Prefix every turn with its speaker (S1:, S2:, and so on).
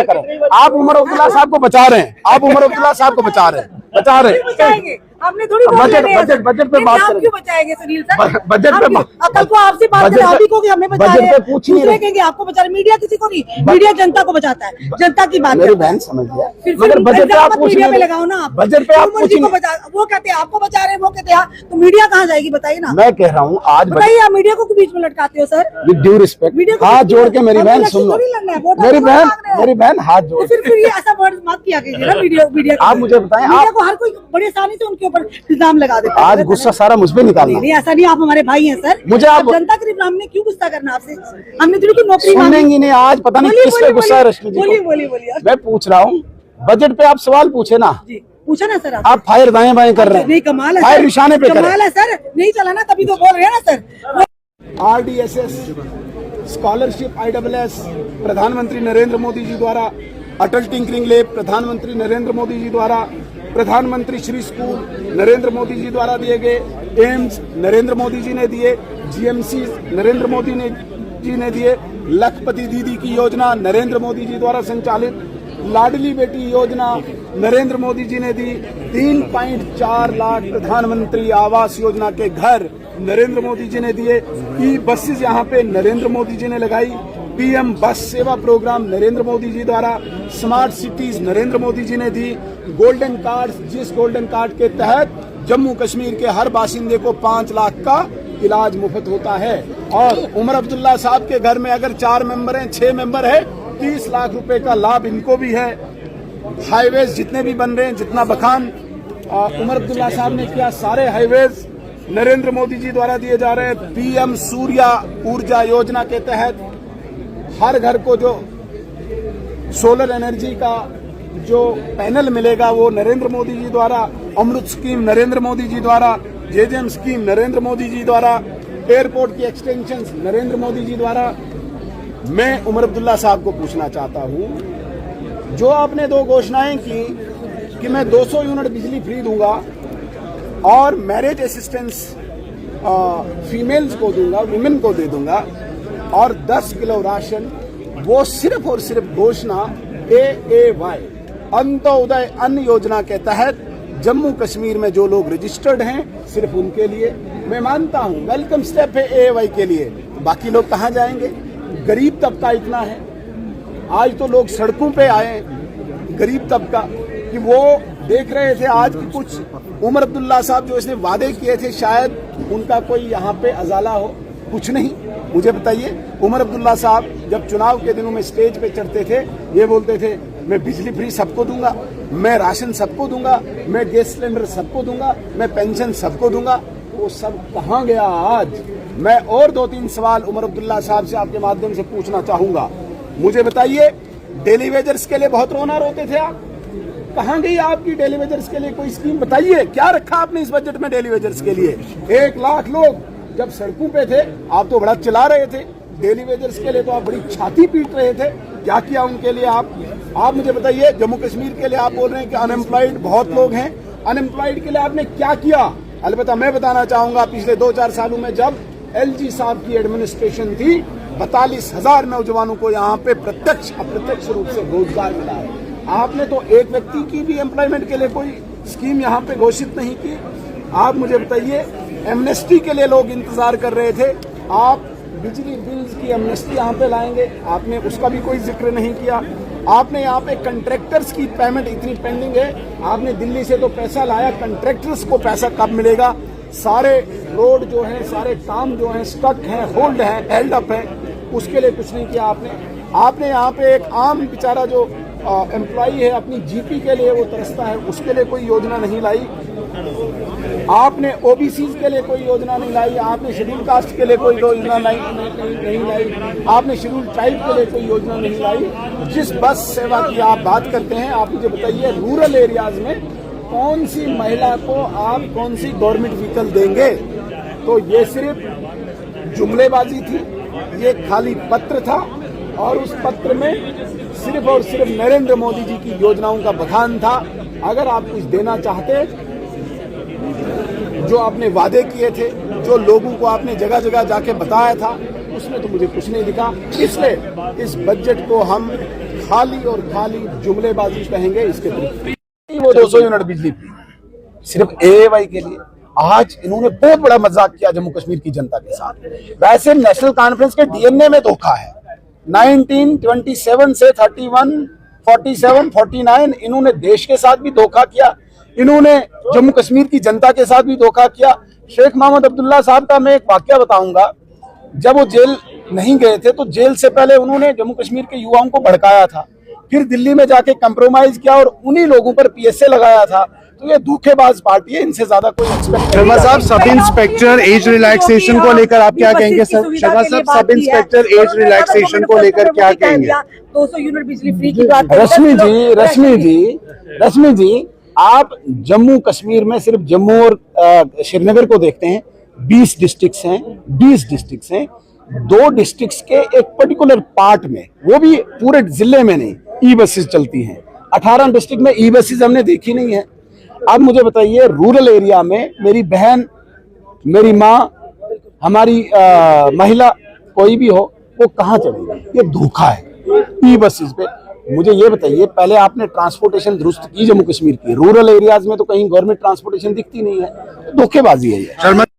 S1: क्या करें? आप उमर अब्दुल्ला साहब को बचा रहे हैं, आप उमर अब्दुल्ला साहब को बचा रहे हैं।
S2: आपने थोड़ी
S1: बजट पे बात करें,
S2: क्यों बचाएंगे सुनील सर?
S1: बजट पे
S2: कल को आपसे बात करें, आप ही को कि हमें बचा रहे हैं, दूसरे कहेंगे आपको बचा रहे। मीडिया किसी को नहीं, मीडिया जनता को बचाता है, जनता की बात।
S1: मेरी बहन समझ गया,
S2: मगर
S1: बजट पे आप
S2: मीडिया पे लगाओ ना, आप
S1: बजट पे आप
S2: वो कहते हैं आपको बचा रहे हैं, वो कहते हैं, तो मीडिया कहाँ जाएगी बताइए ना।
S1: मैं कह रहा हूँ आज
S2: बताइए, आप मीडिया को बीच में लटकाते हो सर।
S1: विद ड्यू रिस्पेक्ट, हाथ जोड़ के मेरी बहन सुन लो, मेरी बहन हाथ जोड़,
S2: फिर ये ऐसा वर्ड मत किया कीजिए ना मीडिया।
S1: आप मुझे बताएं,
S2: मीडिया को हर कोई बड़ी आसानी से उनके ऊपर इल्जाम लगा देता है।
S1: आज गुस्सा सारा मुझ पे निकालना।
S2: नहीं, ऐसा नहीं, आप हमारे भाई हैं सर।
S1: मुझे आप
S2: जनता के लिए हमने क्यों गुस्सा करना आपसे? हमने थोड़ी कोई नौकरी
S1: सुनेंगी नहीं। आज पता नहीं किस पे गुस्सा है रश्मि जी को।
S2: बोलिए।
S1: मैं पूछ रहा हूँ, बजट पे आप सवाल पूछे ना,
S2: पूछा ना सर।
S1: आप फायर दाएं बाएं कर रहे हैं।
S2: नहीं, कमाल है,
S1: फायर निशाने पे
S2: कमाल है सर। नहीं चला ना तभी तो बोल रहे हैं ना सर।
S1: RDSS स्कॉलरशिप ISS प्रधानमंत्री नरेंद्र मोदी जी द्वारा, अटल टिंकरिंग लैब प्रधानमंत्री नरेंद्र मोदी जी द्वारा, प्रधानमंत्री श्री स्कूल नरेंद्र मोदी जी द्वारा दिए गए, एम्स नरेंद्र मोदी जी ने दिए, GMC नरेंद्र मोदी जी ने दिए, लखपति दीदी की योजना नरेंद्र मोदी जी द्वारा संचालित, लाडली बेटी योजना नरेंद्र मोदी जी ने दी, 3.4 लाख प्रधानमंत्री आवास योजना के घर नरेंद्र मोदी जी ने दिए, बसेस यहाँ पे नरेंद्र मोदी जी ने लगाई, PM बस सेवा प्रोग्राम नरेंद्र मोदी जी द्वारा, स्मार्ट सिटीज नरेंद्र मोदी जी ने दी, गोल्डन कार्ड, जिस गोल्डन कार्ड के तहत जम्मू कश्मीर के हर बाशिंदे को 5 लाख का इलाज मुफ्त होता है। और उमर अब्दुल्ला साहब के घर में अगर 4 मेंबर हैं, 6 मेंबर है, 30 लाख रुपए का लाभ इनको भी है। हाईवेज जितने भी बन रहे हैं, जितना बखान उमर अब्दुल्ला साहब ने किया, सारे हाईवेज नरेंद्र मोदी जी द्वारा दिए जा रहे हैं। PM सूर्या ऊर्जा योजना के तहत हर घर को जो सोलर एनर्जी का जो पैनल मिलेगा वो नरेंद्र मोदी जी द्वारा, अमृत स्कीम नरेंद्र मोदी जी द्वारा, JJM स्कीम नरेंद्र मोदी जी द्वारा, एयरपोर्ट की एक्सटेंशन नरेंद्र मोदी जी द्वारा। मैं उमर अब्दुल्ला साहब को पूछना चाहता हूं, जो आपने 2 घोषणाएं की कि मैं 200 यूनिट बिजली फ्री दूंगा और मैरिज असिस्टेंस फीमेल्स को दूंगा, वुमेन को दे दूंगा, और 10 किलो राशन, वो सिर्फ और सिर्फ घोषणा AAY अंत्योदय अन्न योजना के तहत जम्मू कश्मीर में जो लोग रजिस्टर्ड हैं सिर्फ उनके लिए। मैं मानता हूं वेलकम स्टेप है AAY के लिए, बाकी लोग कहां जाएंगे? गरीब तबका इतना है, आज तो लोग सड़कों पे आए, गरीब तबका, कि वो देख रहे थे आज की कुछ उमर अब्दुल्ला साहब जो इसने वादे किए थे, शायद उनका कोई यहाँ पे अजाला हो। कुछ नहीं। मुझे बताइए, उमर अब्दुल्ला साहब जब चुनाव के दिनों में स्टेज पे चढ़ते थे, ये बोलते थे मैं बिजली फ्री सबको दूंगा, मैं राशन सबको दूंगा, मैं गैस सिलेंडर सबको दूंगा, मैं पेंशन सबको दूंगा। वो सब कहाँ गया आज? मैं और 2-3 सवाल उमर अब्दुल्ला साहब से आपके माध्यम से पूछना चाहूंगा। मुझे बताइए, डेली वेजर्स के लिए बहुत रोना रोते थे आप, कहाँ गई आपकी डेली वेजर्स के लिए कोई स्कीम? बताइए, क्या रखा आपने इस बजट में डेली वेजर्स के लिए? 1 लाख लोग जब सड़कों पे थे, आप तो बड़ा चिल्ला रहे थे, डेली वेजर्स के लिए तो आप बड़ी छाती पीट रहे थे। क्या किया उनके लिए आप मुझे बताइए। जम्मू कश्मीर के लिए आप बोल रहे हैं कि अनएम्प्लॉयड बहुत लोग हैं, अनएम्प्लॉयड के लिए आपने क्या किया? अलबत्ता मैं बताना चाहूंगा, पिछले 2-4 सालों में जब LG साहब की एडमिनिस्ट्रेशन थी, 42,000 नौजवानों को यहाँ पे प्रत्यक्ष अप्रत्यक्ष रूप से रोजगार मिला है। आपने तो एक व्यक्ति की भी एम्प्लॉयमेंट के लिए कोई स्कीम यहाँ पे घोषित नहीं की। आप मुझे बताइए, एमनेस्टी के लिए लोग इंतजार कर रहे थे, आप बिजली बिल्स की एमनेस्टी यहाँ पे लाएंगे, आपने उसका भी कोई जिक्र नहीं किया। आपने यहाँ पे कंट्रैक्टर्स की पेमेंट इतनी पेंडिंग है, आपने दिल्ली से तो पैसा लाया, कंट्रैक्टर्स को पैसा कब मिलेगा? सारे रोड जो है, सारे काम जो है स्टक है, होल्ड है, हेल्ड अप है, उसके लिए कुछ नहीं किया आपने यहाँ पे एक आम बेचारा जो एम्प्लॉई है अपनी जीपी के लिए वो तरसता है, उसके लिए कोई योजना नहीं लाई। आपने OBCs के लिए कोई योजना नहीं लाई, आपने शेड्यूल कास्ट के लिए कोई योजना नहीं लाई, आपने शेड्यूल ट्राइब के लिए कोई योजना नहीं लाई। जिस बस सेवा की आप बात करते हैं, आप मुझे बताइए, रूरल एरियाज में कौन सी महिला को आप कौन सी गवर्नमेंट व्हीकल देंगे? तो ये सिर्फ जुमलेबाजी थी, ये खाली पत्र था, और उस पत्र में सिर्फ और सिर्फ नरेंद्र मोदी जी की योजनाओं का बखान था। अगर आप कुछ देना चाहते, जो आपने वादे किए थे, जो लोगों को आपने जगह जगह जाके बताया था, उसमें तो मुझे कुछ नहीं दिखा। इसलिए इस बजट को हम खाली और खाली जुमलेबाजी कहेंगे इसके थ्रू। वो 200 यूनिट बिजली फ्री सिर्फ एएवाई के लिए। आज इन्होंने बहुत बड़ा मजाक किया जम्मू कश्मीर की जनता के साथ। वैसे नेशनल कॉन्फ्रेंस के डीएनए में धोखा है। 1927 से 31, 47, 49 इन्होंने देश के साथ भी धोखा किया, इन्होंने जम्मू कश्मीर की जनता के साथ भी धोखा किया। शेख मोहम्मद अब्दुल्ला साहब का मैं एक वाकया बताऊंगा। जब वो जेल नहीं गए थे तो जेल से पहले उन्होंने जम्मू कश्मीर के युवाओं को भड़काया था, फिर दिल्ली में जाके कंप्रोमाइज किया और उन्हीं लोगों पर पीएसए लगाया था। तो ये धोखेबाज पार्टी है, इनसे ज्यादा कोई एक्सपेक्ट।
S3: शर्मा साहब, सब इंस्पेक्टर एज रिलैक्सेशन को लेकर आप क्या कहेंगे सर? शर्मा साहब, सब इंस्पेक्टर एज रिलैक्सेशन को लेकर क्या कहेंगे?
S2: 200 यूनिट बिजली फ्री की बात।
S1: रश्मि जी, आप जम्मू कश्मीर में सिर्फ जम्मू और श्रीनगर को देखते हैं। 20 डिस्ट्रिक्ट्स हैं। 2 डिस्ट्रिक्ट्स के एक पर्टिकुलर पार्ट में, वो भी पूरे जिले में नहीं, ई बसेस चलती हैं। 18 डिस्ट्रिक्ट में ई बसेस हमने देखी नहीं है। अब मुझे बताइए, रूरल एरिया में मेरी बहन, मेरी माँ, हमारी महिला कोई भी हो, वो कहाँ चलेगी? ये धोखा है ई बसेस पे। मुझे ये बताइए, पहले आपने ट्रांसपोर्टेशन दुरुस्त की जम्मू कश्मीर की, रूरल एरियाज में तो कहीं गवर्नमेंट ट्रांसपोर्टेशन दिखती नहीं है। धोखेबाजी है ये।